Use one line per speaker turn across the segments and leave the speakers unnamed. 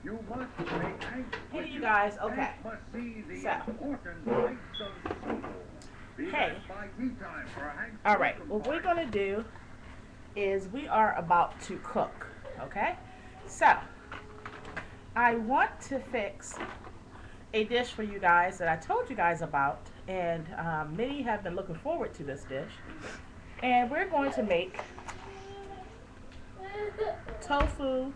You must make
Hey, you guys. Okay.
must see the
So,
important lights of soul. Be
hey.
back by tea time for Hank's
All right.
welcome
What we're
party.
gonna do is we are about to cook. Okay. So, I want to fix a dish for you guys that I told you guys about, and many have been looking forward to this dish. And we're going to make tofu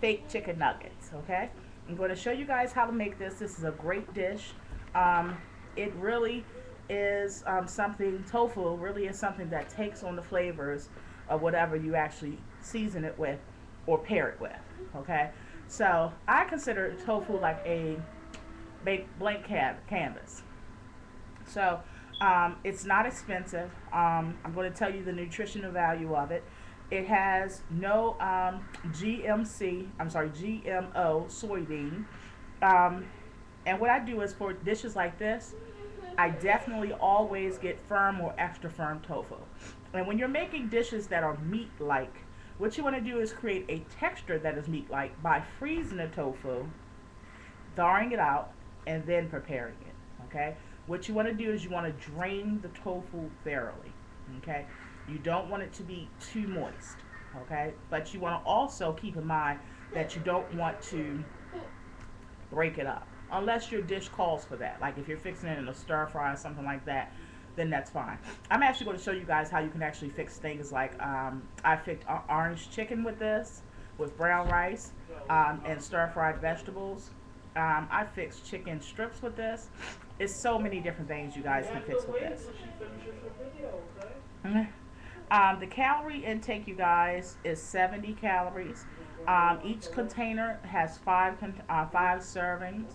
baked chicken nuggets. Okay, I'm going to show you guys how to make this. This is a great dish. Um, it really is something. Tofu really is something that takes on the flavors of whatever you actually season it with or pair it with. Okay, so I consider tofu like a blank canvas. So it's not expensive. I'm going to tell you the nutritional value of it. It has no GMO soybean. Um, and what I do is for dishes like this, I definitely always get firm or extra firm tofu. And when you're making dishes that are meat-like, what you want to do is create a texture that is meat-like by freezing the tofu, thawing it out, and then preparing it. Okay. What you want to do is you want to drain the tofu thoroughly. Okay. You don't want it to be too moist. Okay. But you want to also keep in mind that you don't want to break it up unless your dish calls for that. Like if you're fixing it in a stir fry or something like that, then that's fine. I'm actually going to show you guys how you can actually fix things like I fixed orange chicken with this, with brown rice and stir fried vegetables. I fixed chicken strips with this. It's so many different things you guys can fix with this. The calorie intake, you guys, is 70 calories. Each container has five servings,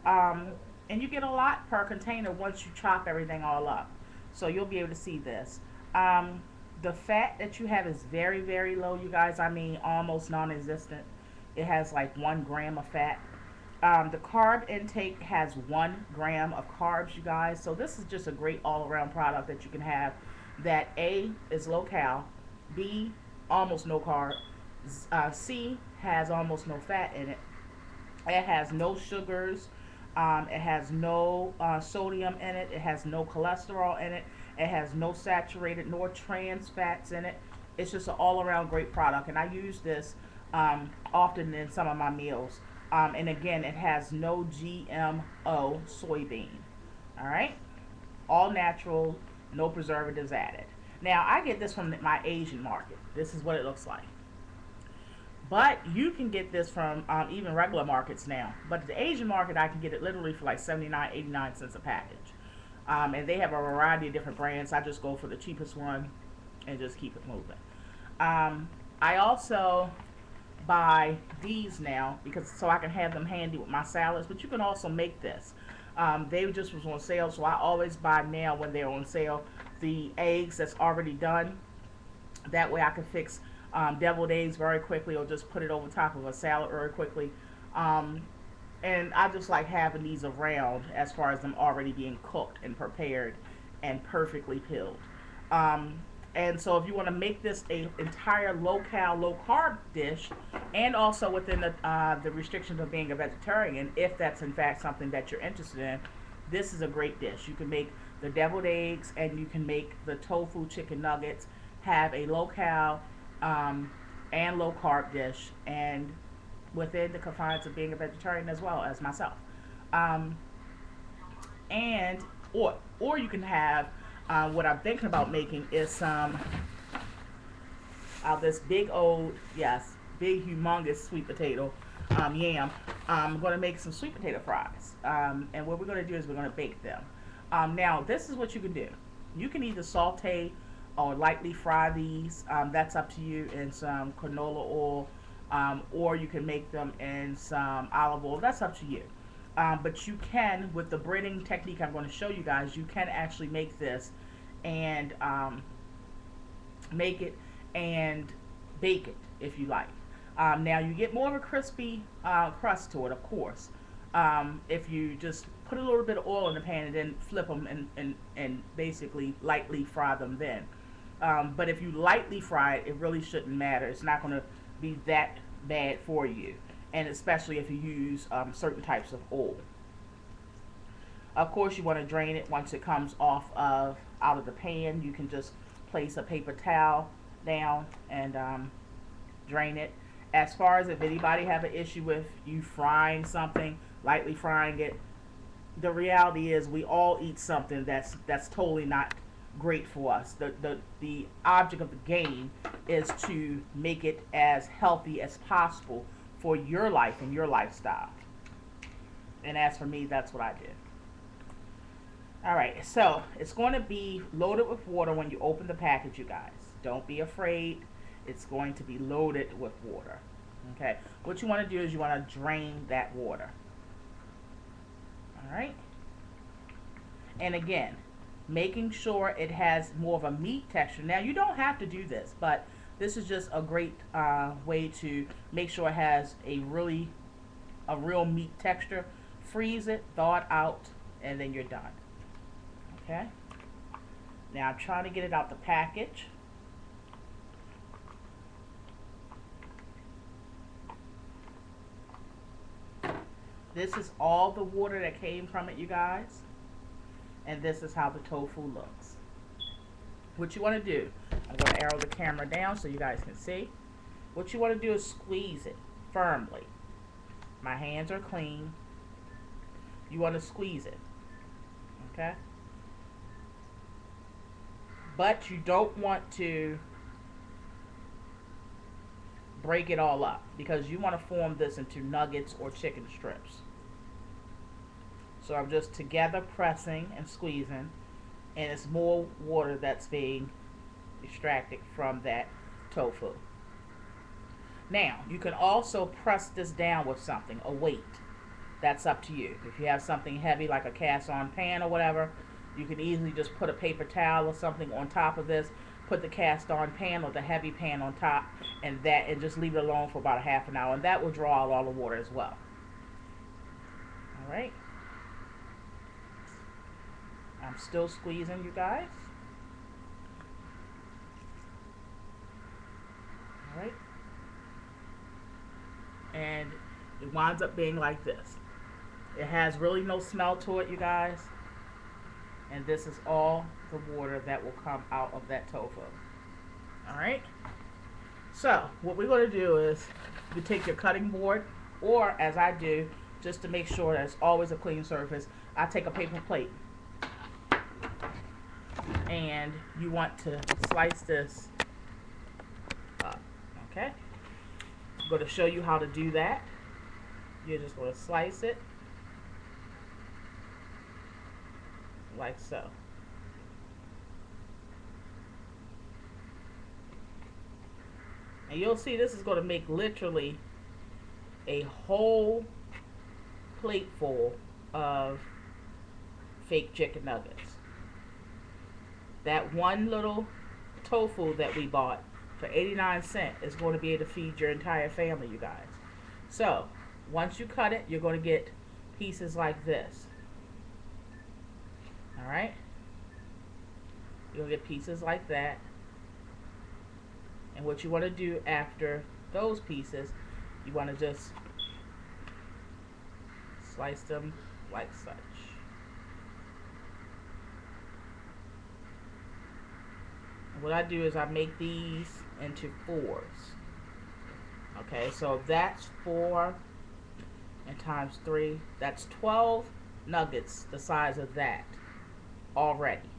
um, and you get a lot per container once you chop everything all up. So you'll be able to see this. The fat that you have is very, very low, you guys. I mean, almost non-existent. It has like 1 gram of fat. The carb intake has 1 gram of carbs, you guys. So this is just a great all-around product that you can have. That A is low cal, B almost no carb, C has almost no fat in it. It has no sugars. It has no sodium in it. It has no cholesterol in it. It has no saturated nor trans fats in it. It's just an all-around great product, and I use this often in some of my meals. And again, it has no GMO soybean. All right, all natural, no preservatives added. Now I get this from my Asian market. This is what it looks like. But you can get this from even regular markets now. But the Asian market, I can get it literally for like 79, 89 cents a package. And they have a variety of different brands. I just go for the cheapest one and just keep it moving. I also buy these now because so I can have them handy with my salads. But you can also make this. They just was on sale, so I always buy now when they're on sale the eggs that's already done. That way I can fix deviled eggs very quickly, or just put it over top of a salad very quickly. And I just like having these around as far as them already being cooked and prepared and perfectly peeled. Um, and so if you want to make this a entire low cal, low carb dish, and also within the restrictions of being a vegetarian, if that's in fact something that you're interested in, this is a great dish. You can make the deviled eggs and you can make the tofu chicken nuggets, have a low cal and low carb dish, and within the confines of being a vegetarian as well as myself. Um, and or you can have what I'm thinking about making is some this big old, yes, big humongous sweet potato yam. I'm going to make some sweet potato fries, and what we're going to do is we're going to bake them. Now this is what you can do. You can either saute or lightly fry these. That's up to you in some canola oil, or you can make them in some olive oil. That's up to you. But you can, with the breading technique I'm going to show you guys, you can actually make this and make it and bake it if you like. Now you get more of a crispy crust to it, of course. If you just put a little bit of oil in the pan and then flip them and basically lightly fry them then. But if you lightly fry it, it really shouldn't matter. It's not going to be that bad for you. and especially if you use certain types of oil. Of course, you want to drain it once it comes off of out of the pan. You can just place a paper towel down and drain it. As far as if anybody have an issue with you frying something, lightly frying it, the reality is we all eat something that's totally not great for us. The object of the game is to make it as healthy as possible for your life and your lifestyle. And as for me, that's what I did. Alright, so it's going to be loaded with water when you open the package, you guys. Don't be afraid. It's going to be loaded with water. Okay, what you want to do is you want to drain that water. Alright, and again, making sure it has more of a meat texture. Now, you don't have to do this, but this is just a great way to make sure it has a real meat texture. Freeze it, thaw it out, and then you're done. Okay, now I'm trying to get it out the package. This is all the water that came from it, you guys. And this is how the tofu looks. What you want to do, I'm going to arrow the camera down so you guys can see. What you want to do is squeeze it firmly. My hands are clean. You want to squeeze it. Okay? But you don't want to break it all up, because you want to form this into nuggets or chicken strips. So I'm just together pressing and squeezing, and it's more water that's being extracted from that tofu. Now, you can also press this down with something, a weight. That's up to you. If you have something heavy like a cast on pan or whatever, you can easily just put a paper towel or something on top of this, put the cast on pan or the heavy pan on top, and just leave it alone for about a half an hour, and that will draw out all the water as well. Alright. I'm still squeezing, you guys. Alright. And it winds up being like this. It has really no smell to it, you guys. And this is all the water that will come out of that tofu. Alright. So, what we're going to do is, you take your cutting board, or as I do, just to make sure that it's always a clean surface, I take a paper plate. And you want to slice this up. Okay? I'm going to show you how to do that. You're just going to slice it like so. And you'll see this is going to make literally a whole plate full of fake chicken nuggets. That one little tofu that we bought for 89 cents is going to be able to feed your entire family, you guys. So, once you cut it, you're going to get pieces like this. Alright? You'll get pieces like that. And what you want to do after those pieces, you want to just slice them like such. And what I do is I make these into fours. Okay, so that's 4 and times 3. That's 12 nuggets the size of that already.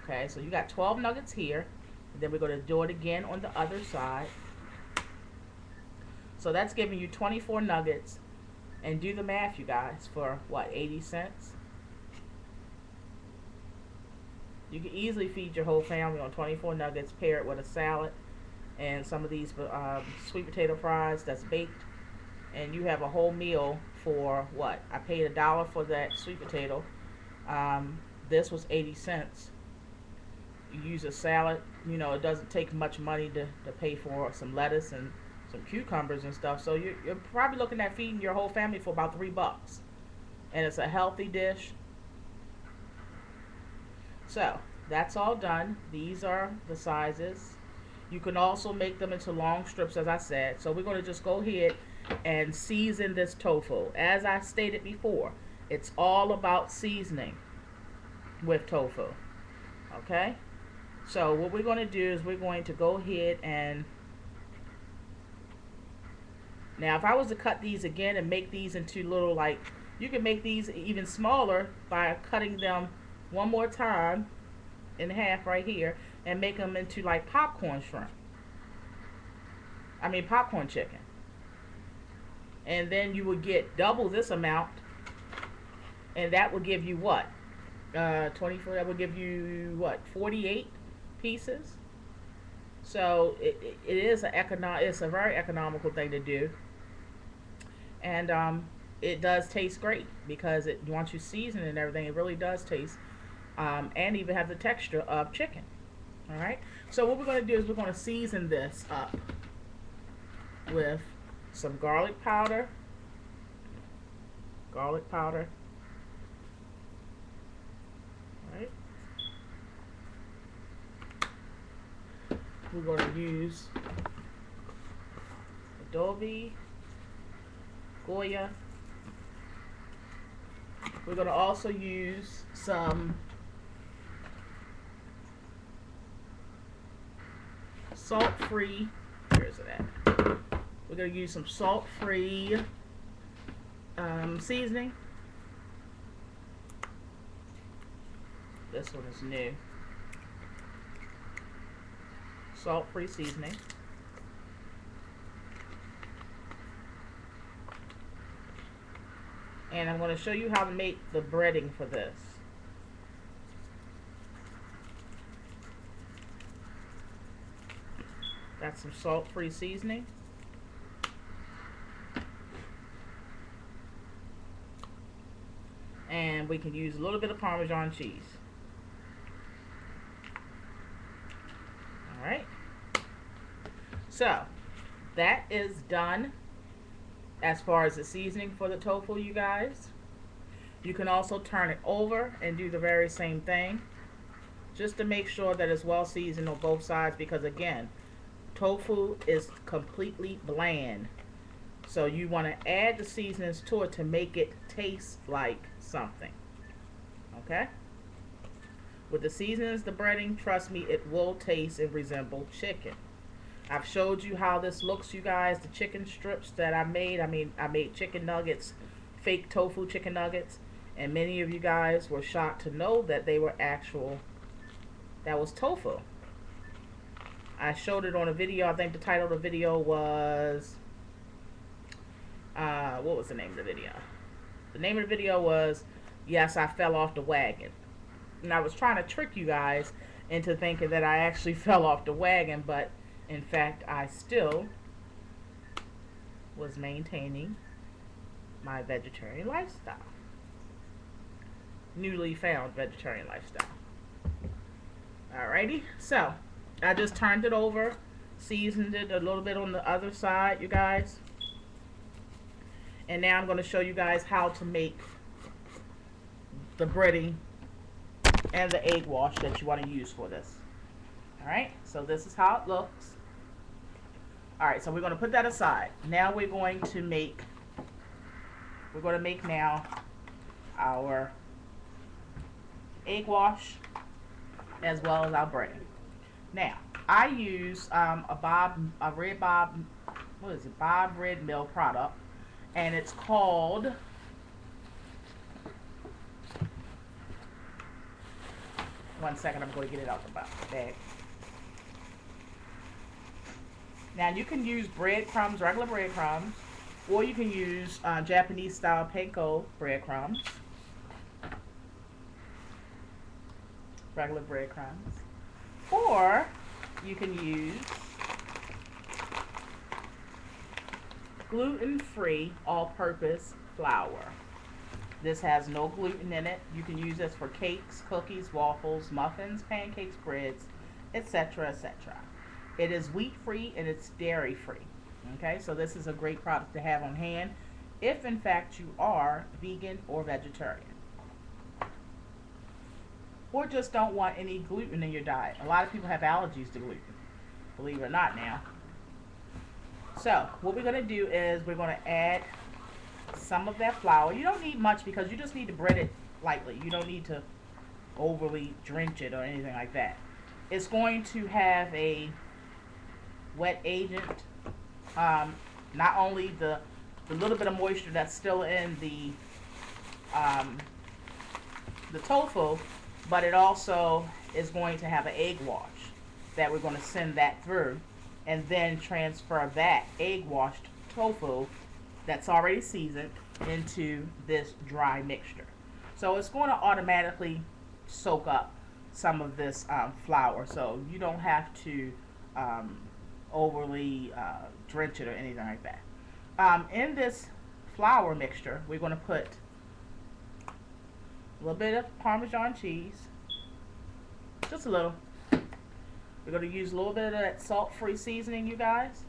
Okay, so you got 12 nuggets here. And then we're going to do it again on the other side. So that's giving you 24 nuggets. And do the math, you guys, for what, 80 cents? You can easily feed your whole family on 24 nuggets, pair it with a salad and some of these sweet potato fries that's baked. And you have a whole meal for what? I paid $1 for that sweet potato. This was 80 cents. You use a salad, you know, it doesn't take much money to pay for some lettuce and some cucumbers and stuff. So you're probably looking at feeding your whole family for about $3. And it's a healthy dish. So, that's all done. These are the sizes. You can also make them into long strips, as I said. So we're going to just go ahead and season this tofu. As I stated before, it's all about seasoning with tofu. Okay? So what we're going to do is we're going to go ahead and... Now, if I was to cut these again and make these into little, like, you can make these even smaller by cutting them one more time in half right here and make them into like popcorn shrimp. I mean popcorn chicken. And then you would get double this amount, and that would give you what? 24, that would give you what? 48 pieces. So it is it's a very economical thing to do. And it does taste great because once you season and everything, it really does taste and even have the texture of chicken. Alright, so what we're going to do is we're going to season this up with some garlic powder. Alright, we're going to use adobe, Goya. We're going to also use some salt-free, where is it at? We're going to use some salt-free seasoning. This one is new. Salt-free seasoning. And I'm going to show you how to make the breading for this. That's some salt-free seasoning. And we can use a little bit of Parmesan cheese. Alright. So, that is done as far as the seasoning for the tofu, you guys. You can also turn it over and do the very same thing, just to make sure that it's well seasoned on both sides, because again, tofu is completely bland. So you want to add the seasonings to it to make it taste like something. Okay? With the seasonings, the breading, trust me, it will taste and resemble chicken. I've showed you how this looks, you guys. The chicken strips that I made. I made chicken nuggets, fake tofu chicken nuggets. And many of you guys were shocked to know that they were that was tofu. I showed it on a video. I think the title of the video was, what was the name of the video? The name of the video was, Yes, I Fell Off the Wagon. And I was trying to trick you guys into thinking that I actually fell off the wagon, but in fact, I still was maintaining my vegetarian lifestyle. Newly found vegetarian lifestyle. Alrighty, so I just turned it over, seasoned it a little bit on the other side, you guys. And now I'm going to show you guys how to make the breading and the egg wash that you want to use for this. Alright, so this is how it looks. Alright, so we're going to put that aside. Now we're going to make now our egg wash as well as our breading. Now, I use Bob Red Mill product, and it's called, one second, I'm going to get it out the bag. Now you can use breadcrumbs, regular breadcrumbs, or you can use Japanese style panko breadcrumbs, regular breadcrumbs, or you can use gluten-free all-purpose flour. This has no gluten in it. You can use this for cakes, cookies, waffles, muffins, pancakes, breads, etc., etc. It is wheat-free and it's dairy-free. Okay, so this is a great product to have on hand if in fact you are vegan or vegetarian, or just don't want any gluten in your diet. A lot of people have allergies to gluten. believe it or not now. So what we're going to do is we're going to add some of that flour. You don't need much because you just need to bread it lightly. You don't need to overly drench it or anything like that. It's going to have a wet agent. Not only the little bit of moisture that's still in the tofu, but it also is going to have an egg wash that we're going to send that through, and then transfer that egg washed tofu that's already seasoned into this dry mixture. So it's going to automatically soak up some of this flour, so you don't have to overly drench it or anything like that. In this flour mixture, we're going to put a little bit of Parmesan cheese, just a little. We're going to use a little bit of that salt-free seasoning, you guys.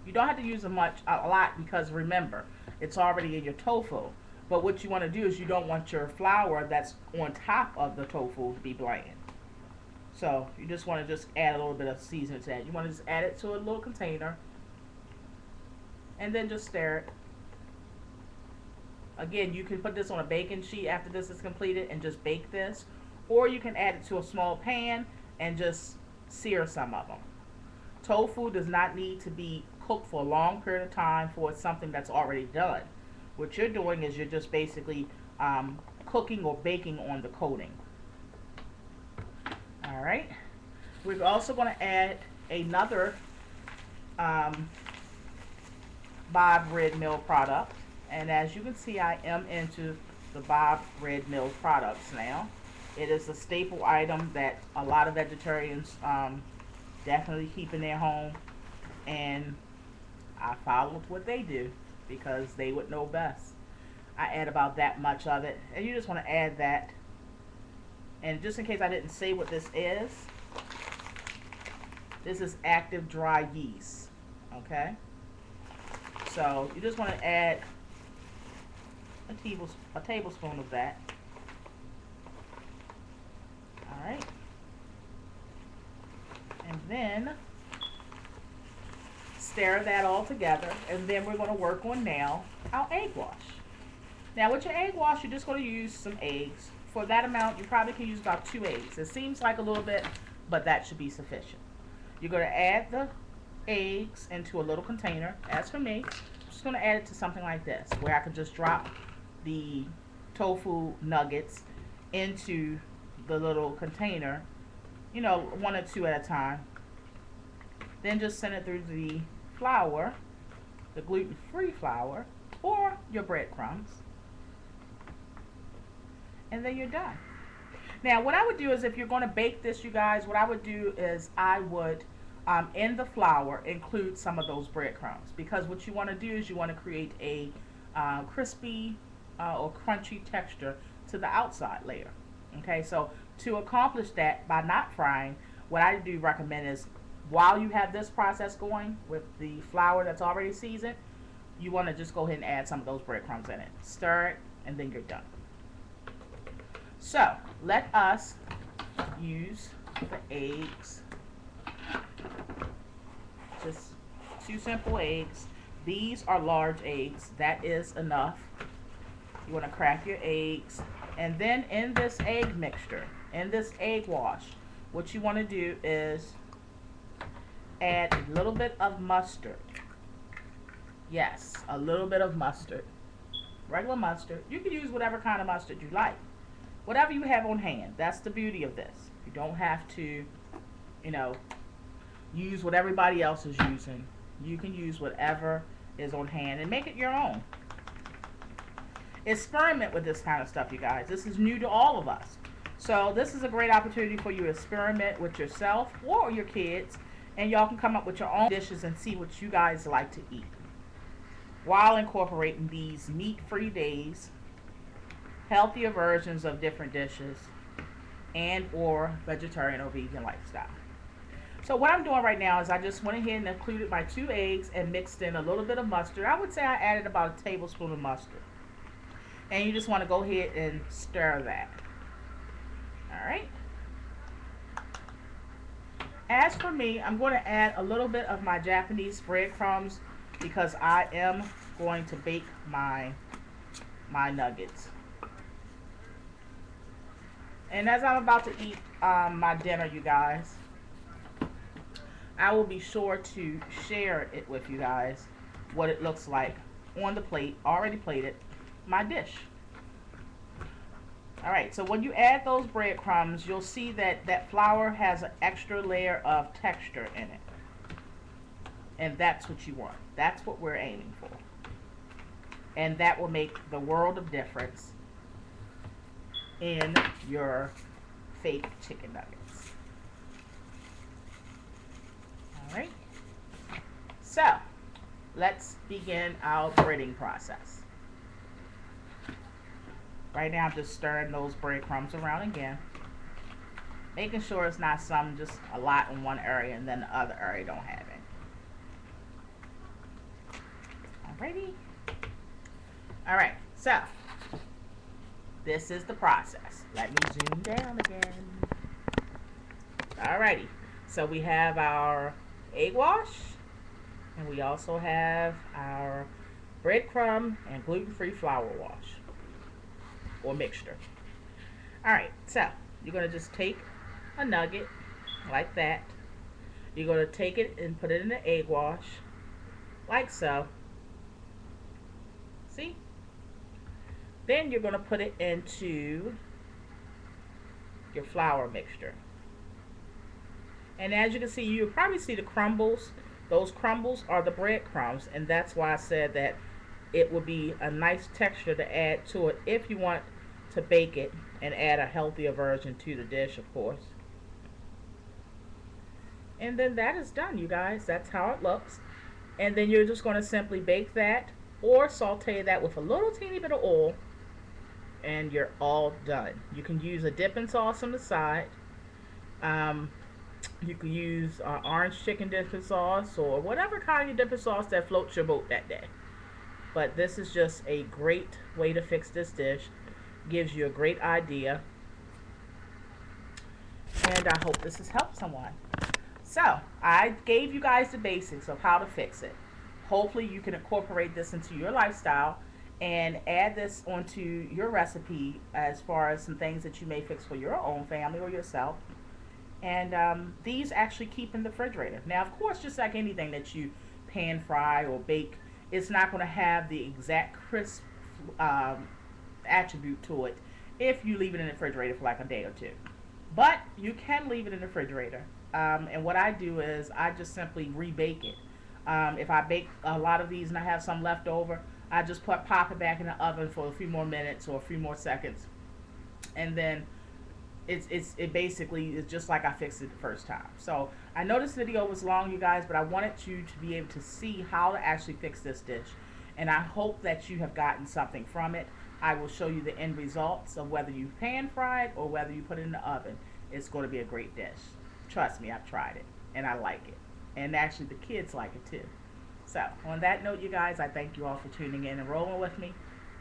You don't have to use a lot, because remember, it's already in your tofu. But what you want to do is you don't want your flour that's on top of the tofu to be bland. So you just want to just add a little bit of seasoning to that. You want to just add it to a little container and then just stir it. Again, you can put this on a baking sheet after this is completed and just bake this, or you can add it to a small pan and just sear some of them. Tofu does not need to be cooked for a long period of time for something that's already done. What you're doing is you're just basically cooking or baking on the coating. Alright, we're also going to add another Bob Red Mill product, and as you can see, I am into the Bob Red Mill products now. It is a staple item that a lot of vegetarians definitely keep in their home, and I followed what they do because they would know best. I add about that much of it, and you just want to add that. And just in case I didn't say what this is active dry yeast. Okay, so you just want to add a tablespoon of that. All right, and then stir that all together, and then we're going to work on now our egg wash. Now with your egg wash, you're just going to use some eggs. For that amount, you probably can use about 2 eggs. It seems like a little bit, but that should be sufficient. You're going to add the eggs into a little container. As for me, I'm just going to add it to something like this, where I can just drop the tofu nuggets into the little container, you know, 1 or 2 at a time. Then just send it through the flour, the gluten-free flour, or your breadcrumbs. And then you're done. Now what I would do is, if you're going to bake this, you guys, what I would do is I would in the flour include some of those breadcrumbs, because what you want to do is you want to create a crispy or crunchy texture to the outside layer. Okay, so to accomplish that by not frying, what I do recommend is, while you have this process going with the flour that's already seasoned, you want to just go ahead and add some of those breadcrumbs in it. Stir it, and then you're done. So let us use the eggs. Just 2 simple eggs. These are large eggs. That is enough. You want to crack your eggs, and then in this egg mixture, in this egg wash, what you want to do is add a little bit of mustard. Yes, a little bit of mustard. Regular mustard. You can use whatever kind of mustard you like. Whatever you have on hand. That's the beauty of this. You don't have to, you know, use what everybody else is using. You can use whatever is on hand and make it your own. Experiment with this kind of stuff, you guys. This is new to all of us. So this is a great opportunity for you to experiment with yourself or your kids, and y'all can come up with your own dishes and see what you guys like to eat, while incorporating these meat-free days, healthier versions of different dishes, and or vegetarian or vegan lifestyle. So what I'm doing right now is I just went ahead and included my 2 eggs and mixed in a little bit of mustard. I would say I added about a tablespoon of mustard. And you just want to go ahead and stir that. Alright. As for me, I'm going to add a little bit of my Japanese breadcrumbs because I am going to bake my nuggets. And as I'm about to eat my dinner, you guys, I will be sure to share it with you guys what it looks like on the plate, already plated, my dish. Alright, so when you add those breadcrumbs, you'll see that that flour has an extra layer of texture in it. And that's what you want. That's what we're aiming for. And that will make the world of difference in your fake chicken nuggets. Alright, so let's begin our breading process. Right now I'm just stirring those breadcrumbs around again, making sure it's not some just a lot in one area and then the other area don't have it. Alrighty. Alright, so this is the process. Let me zoom down again. Alrighty, so we have our egg wash, and we also have our breadcrumb and gluten-free flour wash or mixture. Alright, so you're going to just take a nugget like that. You're going to take it and put it in the egg wash like so. See? Then you're going to put it into your flour mixture. And as you can see, you'll probably see the crumbles. Those crumbles are the breadcrumbs, and that's why I said that it would be a nice texture to add to it if you want to bake it and add a healthier version to the dish, of course. And then that is done, you guys. That's how it looks. And then you're just going to simply bake that or saute that with a little teeny bit of oil, and you're all done. You can use a dipping sauce on the side. You can use orange chicken dipping sauce or whatever kind of dipping sauce that floats your boat that day. But this is just a great way to fix this dish. Gives you a great idea. And I hope this has helped someone. So, I gave you guys the basics of how to fix it. Hopefully you can incorporate this into your lifestyle and add this onto your recipe as far as some things that you may fix for your own family or yourself. And these actually keep in the refrigerator. Now, of course, just like anything that you pan fry or bake, it's not going to have the exact crisp attribute to it if you leave it in the refrigerator for like a day or two. But you can leave it in the refrigerator. And what I do is I just simply rebake it. If I bake a lot of these and I have some left over, I just pop it back in the oven for a few more minutes or a few more seconds. And then it basically is just like I fixed it the first time. So I know this video was long, you guys, but I wanted you to be able to see how to actually fix this dish. And I hope that you have gotten something from it. I will show you the end results of whether you pan fry it or whether you put it in the oven. It's going to be a great dish. Trust me, I've tried it and I like it. And actually the kids like it too. So on that note, you guys, I thank you all for tuning in and rolling with me.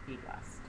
Be blessed.